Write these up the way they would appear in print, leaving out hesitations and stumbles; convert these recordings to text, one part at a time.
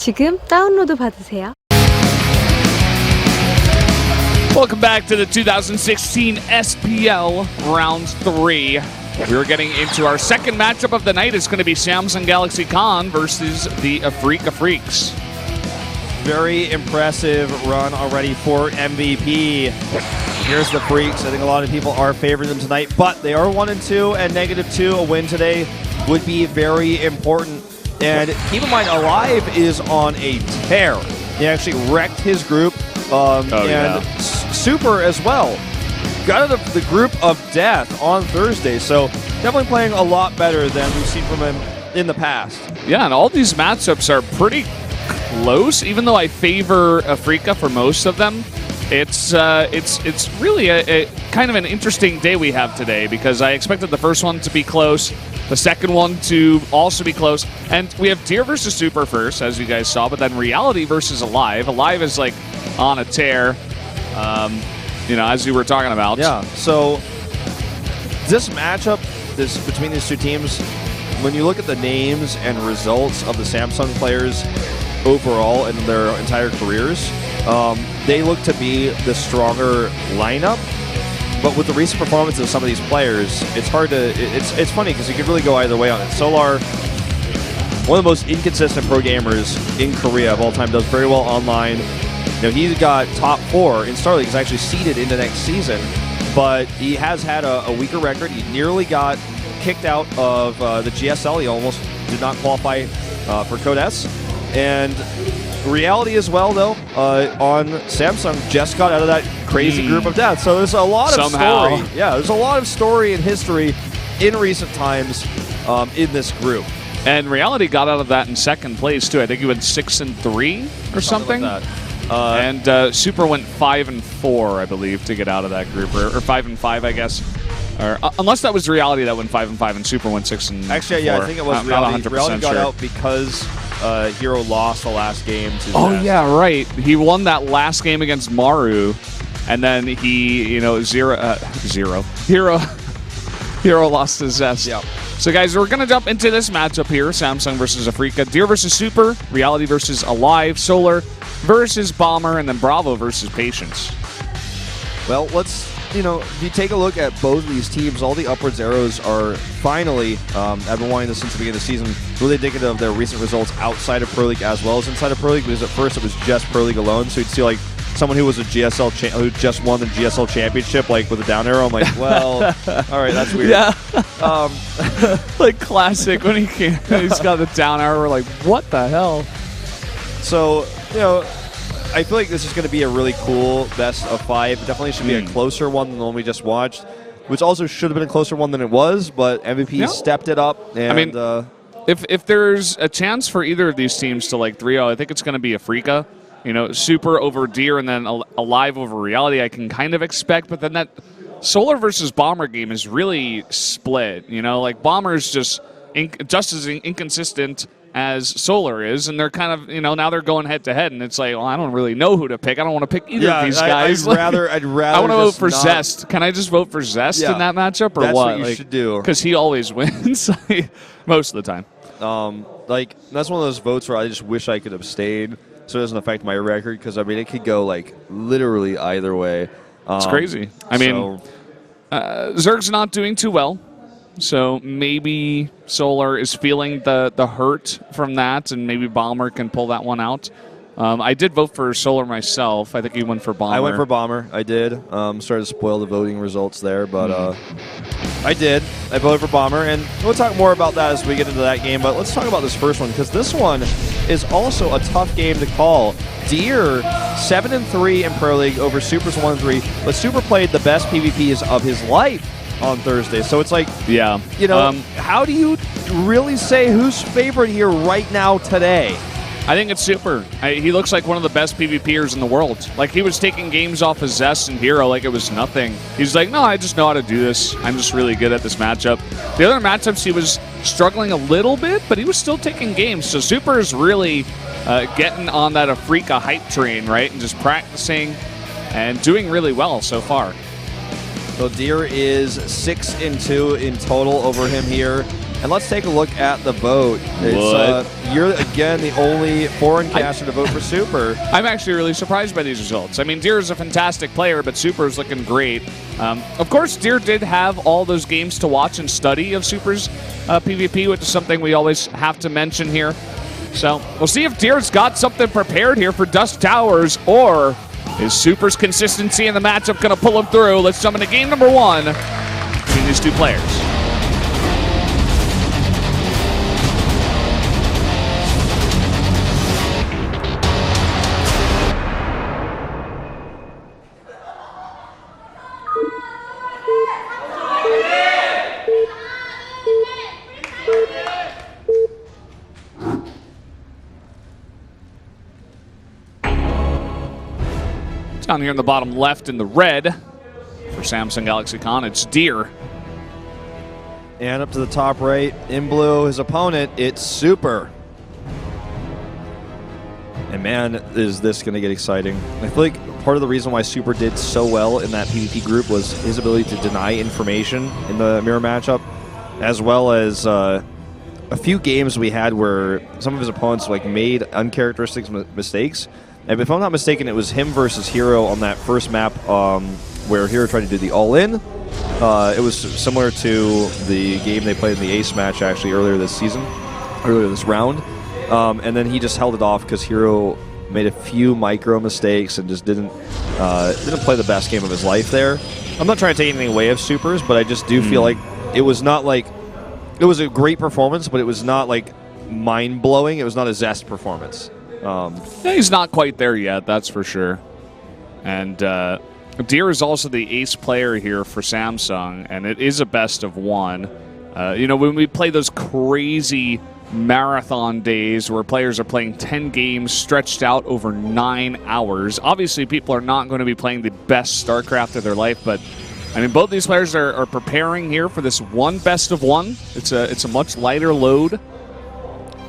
지금 다운로드 받으세요. Welcome back to the 2016 SPL Round 3. We're getting into our second matchup of the night. It's going to be Samsung Galaxy Con versus the Afreeca Freaks. Very impressive run already for MVP. Here's the Freaks. I think a lot of people are favoring them tonight, but they are 1-2 and -2. A win today would be very important. And keep in mind, Alive is on a tear. He actually wrecked his group. Super as well. Got out of the group of death on Thursday, so definitely playing a lot better than we've seen from him in the past. Yeah, and all these matchups are pretty close, even though I favor Afreeca for most of them. It's really a kind of an interesting day we have today, because I expected the first one to be close, the second one to also be close, and we have Deer versus Super first, as you guys saw, but then Reality versus Alive. Alive is like on a tear, as you were talking about. Yeah, so this matchup between these two teams, when you look at the names and results of the Samsung players overall in their entire careers, they look to be the stronger lineup. But with the recent performances of some of these players, it's hard to. It's funny because you could really go either way on it. Solar, one of the most inconsistent pro gamers in Korea of all time, does very well online. He got top 4 in Star League. He's actually seeded into next season, but he has had a weaker record. He nearly got kicked out of the GSL. He almost did not qualify for Code S. And Reality as well, though, on Samsung, just got out of that crazy group of death. So there's a lot of story. Yeah, there's a lot of story and history in recent times in this group. And Reality got out of that in second place, too. I think he went 6-3 or something. Like that. And Super went 5-4, I believe, to get out of that group, or 5-5, I guess. Or unless that was Reality that went 5-5 and Super went 6-4. Actually, yeah, I think it was Reality. Reality got out because Hero lost the last game to Zest. Yeah, right. He won that last game against Maru, and then he, Hero lost to Zest. Yeah. So, guys, we're going to jump into this matchup here. Samsung versus Afreeca. Deer versus Super. Reality versus Alive. Solar versus Bomber. And then Bravo versus Patience. Well, let's, if you take a look at both of these teams, all the upwards arrows are finally, I've been wanting this since the beginning of the season, really indicative of their recent results outside of Pro League as well as inside of Pro League, because at first it was just Pro League alone. So you'd see, like, someone who was a GSL who just won the GSL championship, like with a down arrow. I'm like, well, all right, that's weird. Yeah, like classic when he's got the down arrow. We're like, what the hell? So I feel like this is going to be a really cool best of 5. Definitely should be a closer one than the one we just watched, which also should have been a closer one than it was. But MVP stepped it up. And, if there's a chance for either of these teams to 3-0, I think it's going to be Afreeca. Super over Deer and then Alive over Reality, I can kind of expect. But then that Solar versus Bomber game is really split. Bomber's just as inconsistent as Solar is, and they're kind of, now they're going head-to-head, and it's like, well, I don't really know who to pick. I don't want to pick either of these guys. I'd rather I want to vote for Zest. Can I just vote for Zest in that matchup, or that's what? What you should do. Because he always wins most of the time. That's one of those votes where I just wish I could abstain, so it doesn't affect my record, because, it could go, literally either way. It's crazy. Zerg's not doing too well, so maybe Solar is feeling the hurt from that, and maybe Bomber can pull that one out. I did vote for Solar myself. I think he went for Bomber. I went for Bomber. I did. Started to spoil the voting results there, but I did. I voted for Bomber, and we'll talk more about that as we get into that game. But let's talk about this first one, because this one is also a tough game to call. Deer 7-3 in Pro League over Super's 1-3, but Super played the best PvPs of his life on Thursday. So it's like, how do you really say who's favorite here right now today? I think it's Super. He looks like one of the best PvPers in the world. He was taking games off of Zest and Hero like it was nothing. He's like, no, I just know how to do this. I'm just really good at this matchup. The other matchups, he was struggling a little bit, but he was still taking games. So Super is really getting on that Afreeca hype train, right? And just practicing and doing really well so far. So Deer is 6-2 in total over him here. And let's take a look at the vote. You're, again, the only foreign caster to vote for Super. I'm actually really surprised by these results. I mean, Deer is a fantastic player, but Super is looking great. Of course, Deer did have all those games to watch and study of Super's PvP, which is something we always have to mention here. So we'll see if Deer's got something prepared here for Dusk Towers, or is Super's consistency in the matchup going to pull him through? Let's jump into game number 1 between these two players. Down here in the bottom left in the red for Samsung Galaxy Con, it's Deer. And up to the top right, in blue, his opponent, it's Super. And man, is this going to get exciting. I feel like part of the reason why Super did so well in that PvP group was his ability to deny information in the mirror matchup, as well as a few games we had where some of his opponents made uncharacteristic mistakes. And if I'm not mistaken, it was him versus Hero on that first map where Hero tried to do the all-in. It was similar to the game they played in the Ace match, actually, earlier this round. And then he just held it off because Hero made a few micro mistakes and just didn't play the best game of his life there. I'm not trying to take anything away of Super's, but I just do feel like it was not it was a great performance, but it was not mind-blowing. It was not a Zest performance. Yeah, he's not quite there yet, that's for sure. And Deer is also the ace player here for Samsung, and it is a best of 1. When we play those crazy marathon days where players are playing 10 games stretched out over 9 hours, obviously people are not going to be playing the best StarCraft of their life, but I mean, both these players are preparing here for this one best of 1. It's a much lighter load.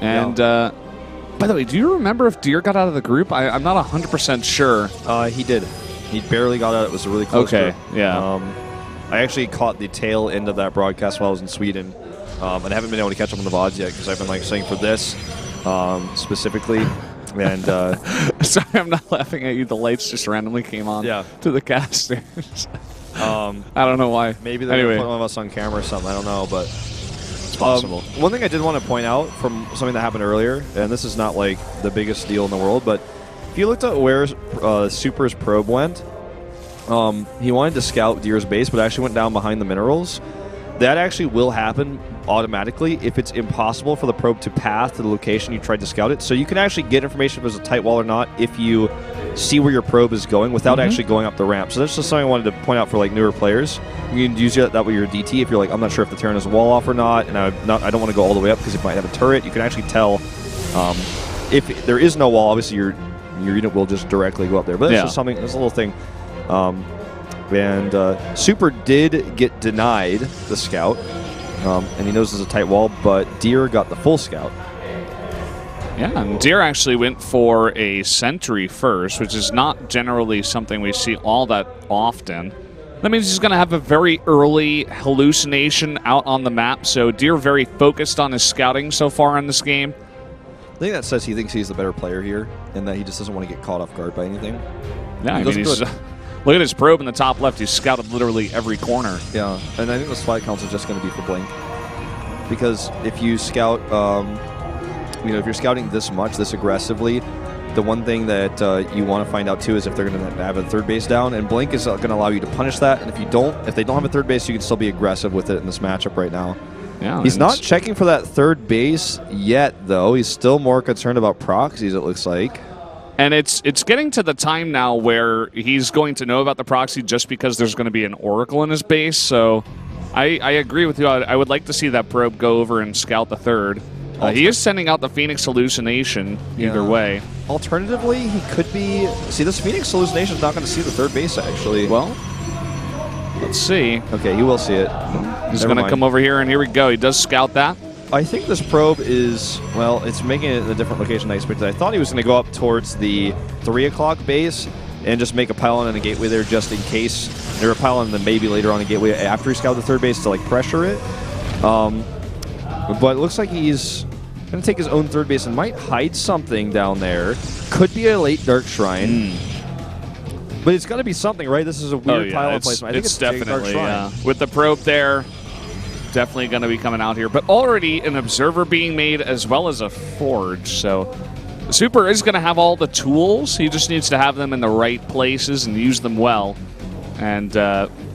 And by the way, do you remember if Deer got out of the group? I'm not 100% sure. He did. He barely got out. It was a really close group. Yeah. I actually caught the tail end of that broadcast while I was in Sweden, and I haven't been able to catch up on the VODs yet because I've been saying for this specifically. And sorry, I'm not laughing at you. The lights just randomly came on to the casters. I don't know why. Maybe they're going to put one of us on camera or something. I don't know, but possible. One thing I did want to point out from something that happened earlier, and this is not the biggest deal in the world, but if you looked at where Super's probe went, he wanted to scout Deer's base, but actually went down behind the minerals. That actually will happen automatically if it's impossible for the probe to path to the location you tried to scout it. So you can actually get information if there's a tight wall or not if you see where your probe is going without actually going up the ramp. So that's just something I wanted to point out for newer players. You can use that with your DT if you're I'm not sure if the Terran has a wall off or not, and I don't want to go all the way up because it might have a turret. You can actually tell if there is no wall. Obviously, your unit will just directly go up there. But that's just something. That's a little thing. And Super did get denied the scout, and he knows there's a tight wall, but Deer got the full scout. Yeah, and Deer actually went for a sentry first, which is not generally something we see all that often. That means he's going to have a very early hallucination out on the map, so Deer very focused on his scouting so far in this game. I think that says he thinks he's the better player here, and that he just doesn't want to get caught off guard by anything. Yeah, I mean, look at his probe in the top left. He's scouted literally every corner. Yeah, and I think the Spy Council is just going to be for Blink. Because if you scout, if you're scouting this much, this aggressively, the one thing that you want to find out too is if they're going to have a third base down, and Blink is going to allow you to punish that. And if they don't have a third base, you can still be aggressive with it in this matchup right now. Yeah, he's not checking for that third base yet, though. He's still more concerned about proxies, it looks like. And it's getting to the time now where he's going to know about the proxy just because there's going to be an Oracle in his base. So I agree with you. I would like to see that probe go over and scout the third. He is sending out the Phoenix hallucination either way. Alternatively, he could be... See, this Phoenix hallucination is not going to see the third base, actually. Well, let's see. Okay, he will see it. He's going to come over here, and here we go. He does scout that. I think this probe is, well, it's making it in a different location than I expected. I thought he was going to go up towards the 3 o'clock base and just make a pylon and a gateway there just in case. Or a pylon and then maybe later on a gateway after he scouted the third base to pressure it. But it looks like he's going to take his own third base and might hide something down there. Could be a late Dark Shrine. But it's got to be something, right? This is a weird pylon placement. I think it's definitely, with the probe there, definitely going to be coming out here. But already an Observer being made as well as a Forge. So Super is going to have all the tools. He just needs to have them in the right places and use them well. And,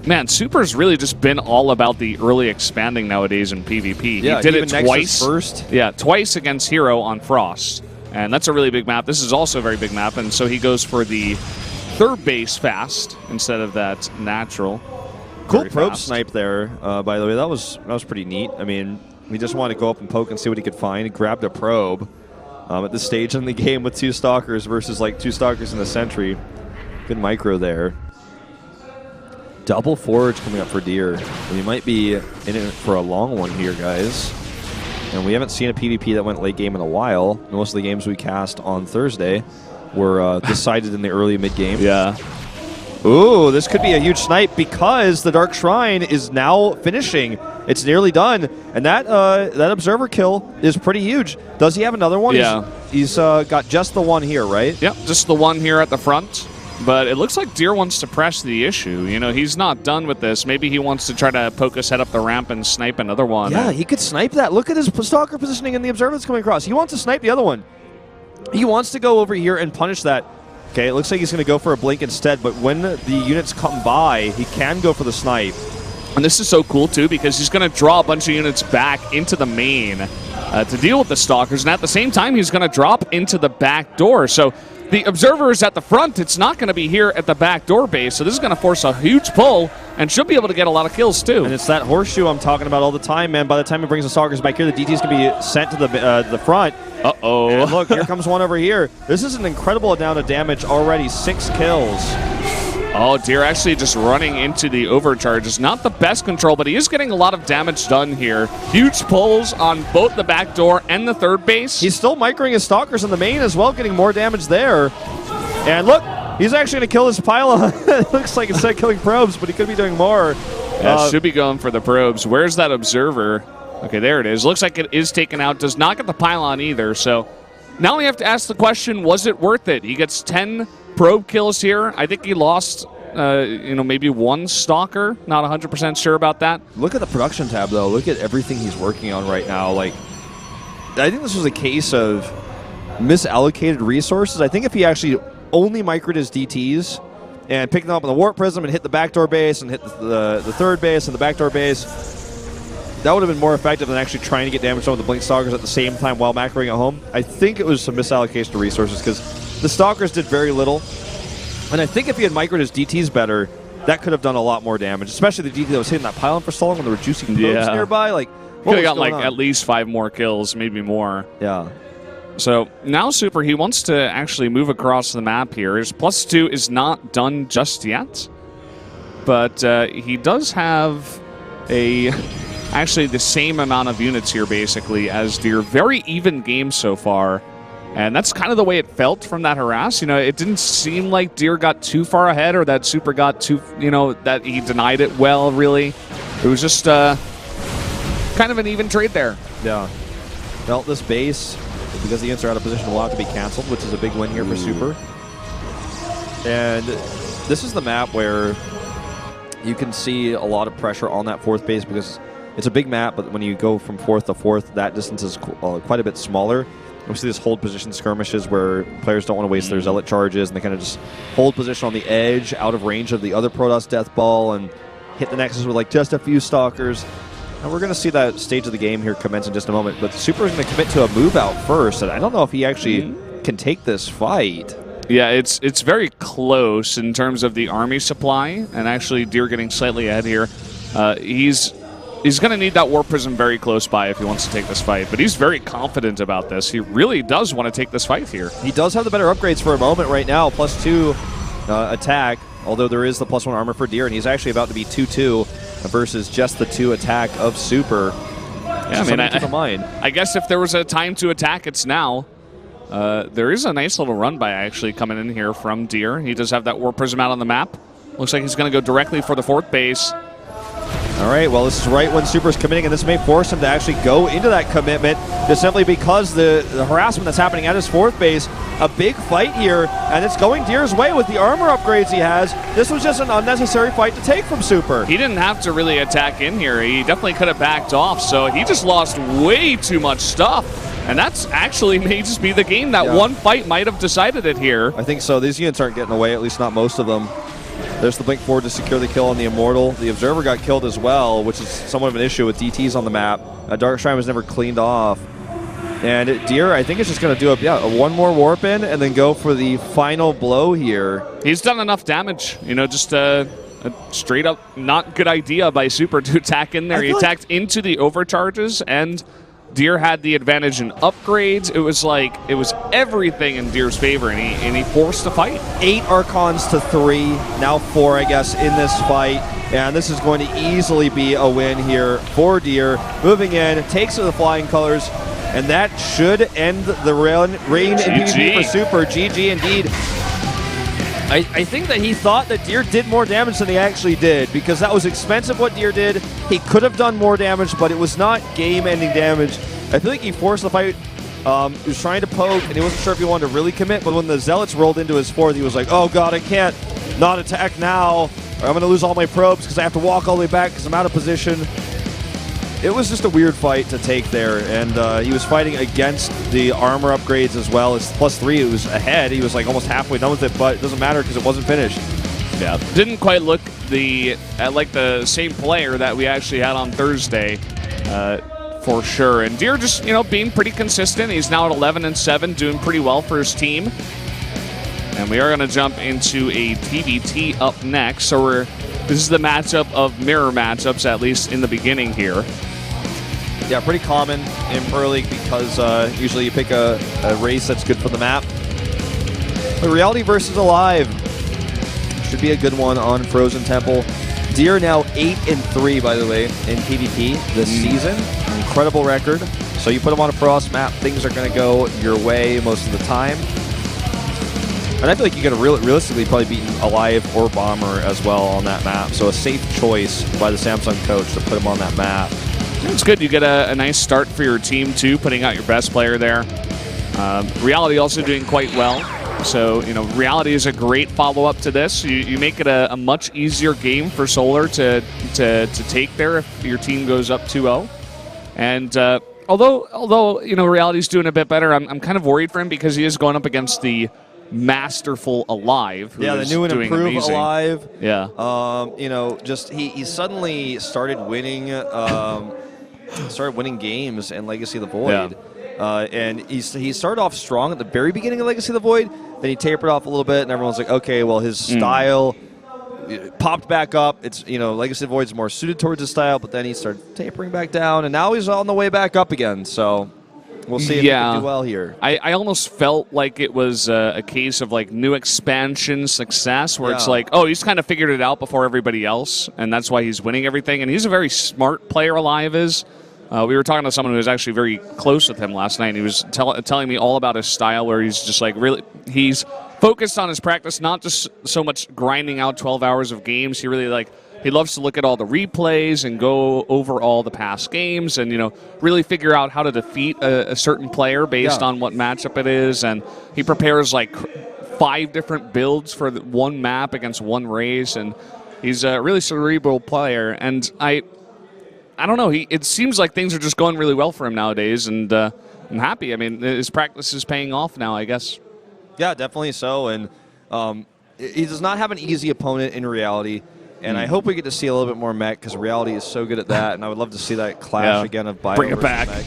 man, Super's really just been all about the early expanding nowadays in PvP. Yeah, he did it twice. First. Yeah, twice against Hero on Frost. And that's a really big map. This is also a very big map. And so he goes for the third base fast instead of that natural. Cool probe snipe there, by the way. That was pretty neat. I mean, he just wanted to go up and poke and see what he could find. He grabbed a probe at this stage in the game with 2 Stalkers versus like 2 Stalkers in the Sentry. Good micro there. Double Forge coming up for Deer. We might be in it for a long one here, guys. And we haven't seen a PvP that went late game in a while. Most of the games we cast on Thursday were decided in the early mid game. Yeah. Ooh, this could be a huge snipe because the Dark Shrine is now finishing. It's nearly done, and that Observer kill is pretty huge. Does he have another one? Yeah. He's got just the one here, right? Yep, just the one here at the front. But it looks like Deer wants to press the issue. You know, he's not done with this. Maybe he wants to try to poke his head up the ramp and snipe another one. Yeah, he could snipe that. Look at his Stalker positioning and the Observer that's coming across. He wants to snipe the other one. He wants to go over here and punish that. Okay, it looks like he's going to go for a blink instead, but when the units come by, he can go for the snipe. And this is so cool, too, because he's going to draw a bunch of units back into the main to deal with the Stalkers, and at the same time, he's going to drop into the back door. So the Observer is at the front. It's not going to be here at the back door base, so this is going to force a huge pull and should be able to get a lot of kills, too. And it's that horseshoe I'm talking about all the time, man. By the time he brings the Stalkers back here, the DT's going to be sent to the front. Uh-oh. And look, here comes one over here. This is an incredible amount of damage already. 6 kills. Oh, Deer actually just running into the overcharge is not the best control, but he is getting a lot of damage done here. Huge pulls on both the back door and the third base. He's still microing his Stalkers in the main as well, getting more damage there. And look, he's actually going to kill his pylon. It looks like instead of killing probes, but he could be doing more. Yeah, should be going for the probes. Where's that Observer? Okay, there it is. Looks like it is taken out. Does not get the pylon either. So now we have to ask the question, was it worth it? He gets 10 probe kills here. I think he lost, maybe 1 Stalker. Not 100% sure about that. Look at the production tab, though. Look at everything he's working on right now. Like, I think this was a case of misallocated resources. I think if he actually only microed his DTs and picked them up on the Warp Prism and hit the backdoor base and hit the third base and the backdoor base, that would have been more effective than actually trying to get damage on with the Blink Stalkers at the same time while macroing at home. I think it was some misallocation of resources because the Stalkers did very little. And I think if he had microed his DTs better, that could have done a lot more damage, especially the DT that was hitting that pylon for so long when there were juicy probes nearby. Like, could have gotten at least 5 more kills, maybe more. Yeah. So now Super, he wants to actually move across the map here. His +2 is not done just yet, but he does have actually the same amount of units here basically as Deer. Very even game so far, and that's kind of the way it felt from that harass. You know, it didn't seem like Deer got too far ahead or that Super got too, that he denied it well, really. It was just kind of an even trade there. Yeah. Well, this base, because the units are out of position, will have to be canceled, which is a big win here for Super. And this is the map where you can see a lot of pressure on that 4th base because it's a big map, but when you go from 4th to 4th, that distance is quite a bit smaller. We see this hold position skirmishes where players don't want to waste their Zealot charges, and they kind of just hold position on the edge, out of range of the other Protoss Death Ball, and hit the Nexus with like just a few Stalkers. And we're going to see that stage of the game here commence in just a moment, but Super is going to commit to a move out first, and I don't know if he actually can take this fight. Yeah, it's very close in terms of the army supply, and actually Deer getting slightly ahead here. He's going to need that Warp Prism very close by if he wants to take this fight, but he's very confident about this. He really does want to take this fight here. He does have the better upgrades for a moment right now, +2 attack, although there is the +1 armor for Deer, and he's actually about to be 2-2 versus just the 2 attack of Super. Yeah, keep in mind. I guess if there was a time to attack, it's now. There is a nice little run by actually coming in here from Deer. He does have that Warp Prism out on the map. Looks like he's going to go directly for the 4th base. All right, well, this is right when Super's committing, and this may force him to actually go into that commitment, just simply because the harassment that's happening at his fourth base. A big fight here, and it's going Deer's way with the armor upgrades he has. This was just an unnecessary fight to take from Super. He didn't have to really attack in here. He definitely could have backed off, so he just lost way too much stuff. And that's actually may just be the game. That one fight might have decided it here. I think so. These units aren't getting away, at least not most of them. There's the blink forward to secure the kill on the Immortal. The Observer got killed as well, which is somewhat of an issue with DTs on the map. Dark Shrine was never cleaned off. And Deer, I think, is just going to do a one more warp in and then go for the final blow here. He's done enough damage. You know, just a straight up not good idea by Super to attack in there. He attacked into the overcharges, and Deer had the advantage in upgrades. It was like, it was everything in Deer's favor, and he forced the fight. 8 Archons to 3, now 4, I guess, in this fight. And this is going to easily be a win here for Deer. Moving in, takes to the flying colors, and that should end the reign in PvP for Super. GG indeed. I think that he thought that Deer did more damage than he actually did, because that was expensive what Deer did. He could have done more damage, but it was not game-ending damage. I feel like he forced the fight. He was trying to poke, and he wasn't sure if he wanted to really commit, but when the Zealots rolled into his fourth, he was like, oh god, I can't not attack now, or I'm going to lose all my probes because I have to walk all the way back because I'm out of position. It was just a weird fight to take there, and he was fighting against the armor upgrades as well. As +3, it was ahead. He was like almost halfway done with it, but it doesn't matter because it wasn't finished. Yeah, didn't quite look like the same player that we actually had on Thursday, for sure. And Deer just being pretty consistent. He's now at 11-7, doing pretty well for his team. And we are going to jump into a TVT up next. So this is the matchup of mirror matchups, at least in the beginning here. Yeah, pretty common in Pro League because usually you pick a race that's good for the map. But Reality versus Alive should be a good one on Frozen Temple. Deer now 8-3, by the way, in PvP this season. Incredible record. So you put them on a Frost map, things are going to go your way most of the time. And I feel like you could have realistically probably beaten Alive or Bomber as well on that map. So a safe choice by the Samsung coach to put him on that map. It's good. You get a nice start for your team, too, putting out your best player there. Reality also doing quite well. So, Reality is a great follow-up to this. You make it a much easier game for Solar to take there if your team goes up 2-0. And although Reality's doing a bit better, I'm kind of worried for him because he is going up against the masterful Alive. Yeah, the new and improved Alive. Yeah. He suddenly started winning games in Legacy of the Void. Yeah. And he started off strong at the very beginning of Legacy of the Void, then he tapered off a little bit, and everyone's like, okay, well, his style popped back up. It's, Legacy of the Void's more suited towards his style, but then he started tapering back down, and now he's on the way back up again, so we'll see if he can do well here. I almost felt like it was a case of like new expansion success where it's like, oh, he's kind of figured it out before everybody else, and that's why he's winning everything. And he's a very smart player, Alive is. We were talking to someone who was actually very close with him last night, and he was telling me all about his style where he's just like he's focused on his practice, not just so much grinding out 12 hours of games. He really he loves to look at all the replays and go over all the past games and, really figure out how to defeat a certain player based on what matchup it is. And he prepares like 5 different builds for one map against one race. And he's a really cerebral player. And I don't know. It seems like things are just going really well for him nowadays. And I'm happy. I mean, his practice is paying off now, I guess. Yeah, definitely so. And he does not have an easy opponent in Reality. And I hope we get to see a little bit more mech because Reality is so good at that, and I would love to see that clash again of Bio Bring it versus back. Mech.